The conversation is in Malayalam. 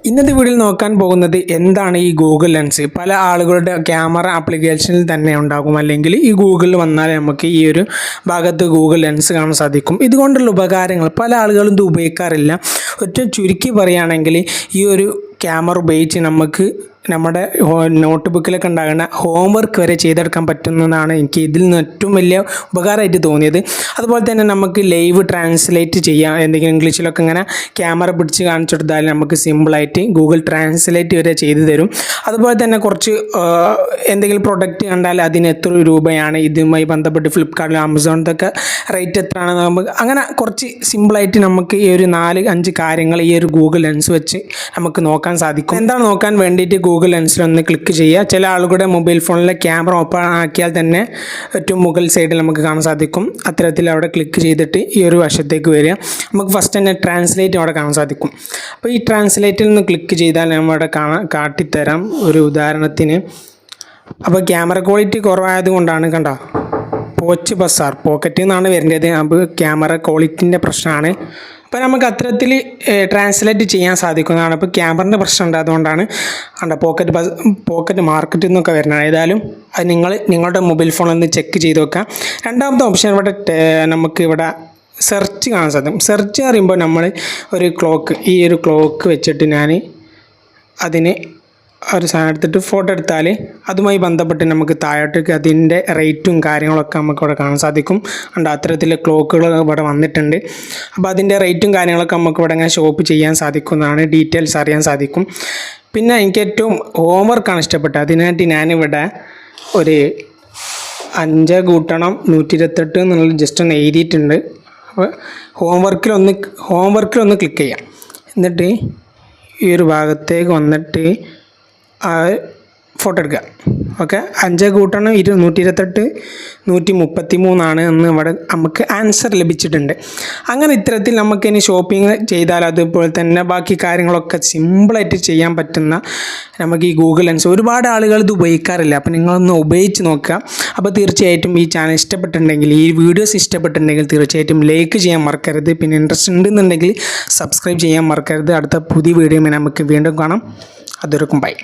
ഇന്നത്തെ വീഡിയോയിൽ നോക്കാൻ പോകുന്നത് എന്താണ് ഈ ഗൂഗിൾ ലെൻസ്. പല ആളുകളുടെ ക്യാമറ ആപ്ലിക്കേഷനിൽ തന്നെ ഉണ്ടാകും, അല്ലെങ്കിൽ ഈ ഗൂഗിളിൽ വന്നാൽ നമുക്ക് ഈ ഒരു ഭാഗത്ത് ഗൂഗിൾ ലെൻസ് കാണാൻ സാധിക്കും. ഇതുകൊണ്ടുള്ള ഉപകാരങ്ങൾ പല ആളുകളും ഇത് ഉപയോഗിക്കാറില്ല. ഒറ്റ ചുരുക്കി പറയുകയാണെങ്കിൽ ഈ ഒരു ക്യാമറ ഉപയോഗിച്ച് നമുക്ക് നമ്മുടെ നോട്ട് ബുക്കിലൊക്കെ ഉണ്ടാകുന്ന ഹോംവർക്ക് വരെ ചെയ്തെടുക്കാൻ പറ്റുന്നതാണ് എനിക്ക് ഇതിൽ നിന്ന് ഏറ്റവും വലിയ ഉപകാരമായിട്ട് തോന്നിയത്. അതുപോലെ തന്നെ നമുക്ക് ലൈവ് ട്രാൻസ്ലേറ്റ് ചെയ്യാം. എന്തെങ്കിലും ഇംഗ്ലീഷിലൊക്കെ ഇങ്ങനെ ക്യാമറ പിടിച്ച് കാണിച്ചു കൊടുത്താൽ നമുക്ക് സിമ്പിളായിട്ട് ഗൂഗിൾ ട്രാൻസ്ലേറ്റ് വരെ ചെയ്തു തരും. അതുപോലെ തന്നെ കുറച്ച് എന്തെങ്കിലും പ്രൊഡക്റ്റ് കണ്ടാൽ അതിന് എത്ര രൂപയാണ്, ഇതുമായി ബന്ധപ്പെട്ട് ഫ്ലിപ്കാർട്ടിലും ആമസോണിലൊക്കെ റേറ്റ് എത്രയാണെന്ന് നമുക്ക് അങ്ങനെ കുറച്ച് സിമ്പിളായിട്ട് നമുക്ക് ഈ ഒരു 4-5 കാര്യങ്ങൾ ഈ ഒരു ഗൂഗിൾ ലെൻസ് വെച്ച് നമുക്ക് നോക്കാൻ സാധിക്കും. എന്താണ് നോക്കാൻ വേണ്ടിയിട്ട് ഗൂഗിൾ ലെൻസിലൊന്ന് ക്ലിക്ക് ചെയ്യുക. ചില ആളുകളുടെ മൊബൈൽ ഫോണിലെ ക്യാമറ ഓപ്പൺ ആക്കിയാൽ തന്നെ ഏറ്റവും മുകൾ സൈഡിൽ നമുക്ക് കാണാൻ സാധിക്കും. അത്തരത്തിൽ അവിടെ ക്ലിക്ക് ചെയ്തിട്ട് ഈ ഒരു വശത്തേക്ക് വരിക. നമുക്ക് ഫസ്റ്റ് തന്നെ ട്രാൻസ്ലേറ്റ് അവിടെ കാണാൻ സാധിക്കും. അപ്പോൾ ഈ ട്രാൻസ്ലേറ്റിൽ നിന്ന് ക്ലിക്ക് ചെയ്താൽ നമ്മുടെ കാട്ടിത്തരാം ഒരു ഉദാഹരണത്തിന്. അപ്പോൾ ക്യാമറ ക്വാളിറ്റി കുറവായതുകൊണ്ടാണ് കണ്ടോ, പോച്ച് ബസാർ പോക്കറ്റിൽ നിന്നാണ് വരേണ്ടത്. അപ്പോൾ ക്യാമറ ക്വാളിറ്റിൻ്റെ പ്രശ്നമാണ്. അപ്പോൾ നമുക്ക് അത്തരത്തിൽ ട്രാൻസ്ലേറ്റ് ചെയ്യാൻ സാധിക്കുന്നതാണ്. അപ്പോൾ ക്യാമറൻ്റെ പ്രശ്നം ഉണ്ട്, അതുകൊണ്ടാണ് കണ്ട പോക്കറ്റ് മാർക്കറ്റിൽ നിന്നൊക്കെ വരുന്നത്. ഏതായാലും അത് നിങ്ങളുടെ മൊബൈൽ ഫോണിൽ നിന്ന് ചെക്ക് ചെയ്ത് വെക്കാം. രണ്ടാമത്തെ ഓപ്ഷൻ ഇവിടെ നമുക്ക് ഇവിടെ സെർച്ച് കാണാൻ സാധിക്കും. സെർച്ച് പറയുമ്പോൾ നമ്മൾ ഒരു ഈ ഒരു ക്ലോക്ക് വെച്ചിട്ട് ഞാൻ അതിന് ഒരു സാധനം എടുത്തിട്ട് ഫോട്ടോ എടുത്താൽ അതുമായി ബന്ധപ്പെട്ട് നമുക്ക് താഴോട്ടേക്ക് അതിൻ്റെ റേറ്റും കാര്യങ്ങളൊക്കെ നമുക്ക് ഇവിടെ കാണാൻ സാധിക്കും. ഉണ്ട് അത്തരത്തിലെ ക്ലോക്കുകൾ ഇവിടെ വന്നിട്ടുണ്ട്. അപ്പോൾ അതിൻ്റെ റേറ്റും കാര്യങ്ങളൊക്കെ നമുക്ക് ഇവിടെ ഇങ്ങനെ ഷോപ്പ് ചെയ്യാൻ സാധിക്കുന്നതാണ്, ഡീറ്റെയിൽസ് അറിയാൻ സാധിക്കും. പിന്നെ എനിക്ക് ഏറ്റവും ഹോംവർക്കാണ് ഇഷ്ടപ്പെട്ടത്. അതിനായിട്ട് ഞാനിവിടെ ഒരു 5 കൂട്ടണം 128 എന്നുള്ളത് ജസ്റ്റ് ഒന്ന് എഴുതിയിട്ടുണ്ട്. അപ്പോൾ ഹോംവർക്കിലൊന്ന് ക്ലിക്ക് ചെയ്യാം. എന്നിട്ട് ഈ ഒരു ഭാഗത്തേക്ക് വന്നിട്ട് ഫോട്ടോ എടുക്കുക. ഓക്കെ, 5 കൂട്ടണം 128 133 എന്ന് ഇവിടെ നമുക്ക് ആൻസർ ലഭിച്ചിട്ടുണ്ട്. അങ്ങനെ ഇത്തരത്തിൽ നമുക്ക് ഇനി ഷോപ്പിംഗ് ചെയ്താൽ അതുപോലെ തന്നെ ബാക്കി കാര്യങ്ങളൊക്കെ സിമ്പിളായിട്ട് ചെയ്യാൻ പറ്റുന്ന നമുക്ക് ഈ ഗൂഗിൾ ലെൻസ്. ഒരുപാട് ആളുകൾ ഇത് ഉപയോഗിക്കാറില്ല, അപ്പോൾ നിങ്ങളൊന്ന് ഉപയോഗിച്ച് നോക്കുക. അപ്പോൾ തീർച്ചയായിട്ടും ഈ ചാനൽ ഇഷ്ടപ്പെട്ടിട്ടുണ്ടെങ്കിൽ, ഈ വീഡിയോസ് ഇഷ്ടപ്പെട്ടിട്ടുണ്ടെങ്കിൽ തീർച്ചയായിട്ടും ലൈക്ക് ചെയ്യാൻ മറക്കരുത്. പിന്നെ ഇൻട്രസ്റ്റ് ഉണ്ടെന്നുണ്ടെങ്കിൽ സബ്സ്ക്രൈബ് ചെയ്യാൻ മറക്കരുത്. അടുത്ത പുതിയ വീഡിയോ നമുക്ക് വീണ്ടും കാണാം. അതുവരെക്കും ബൈ.